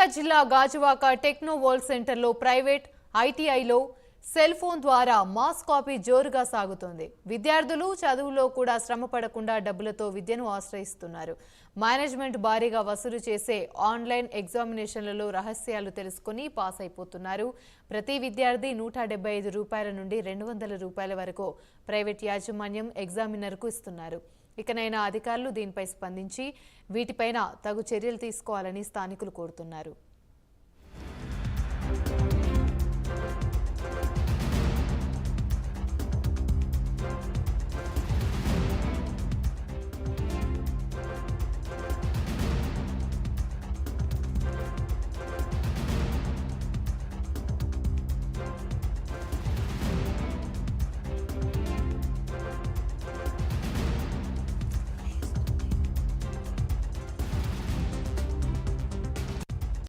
ఎన్టీఆర్ జిల్లా Gajuwaka techno world సెంటర్లో private ఐటీఐలో cell phone ద్వారా మాస్ కాపీ జోరుగా సాగుతోంది. విద్యార్థులు చదువులో కూడా శ్రమ పడకుండా డబ్బులతో విద్యను ఆశ్రయిస్తున్నారు. మేనేజ్మెంట్ భారీగా వసూలు చేసే ఆన్లైన్ ఎగ్జామినేషన్లలో రహస్యాలు తెలుసుకుని పాస్ అయిపోతున్నారు. ప్రతి విద్యార్థి ₹175 నుండి ₹200 వరకు ప్రైవేట్ యాజమాన్యం ఎగ్జామినర్కు ఇస్తున్నారు. ఇకనైనా అధికారులు దీనిపై స్పందించి వీటిపైన తగు చర్యలు తీసుకోవాలని స్థానికులు కోరుతున్నారు.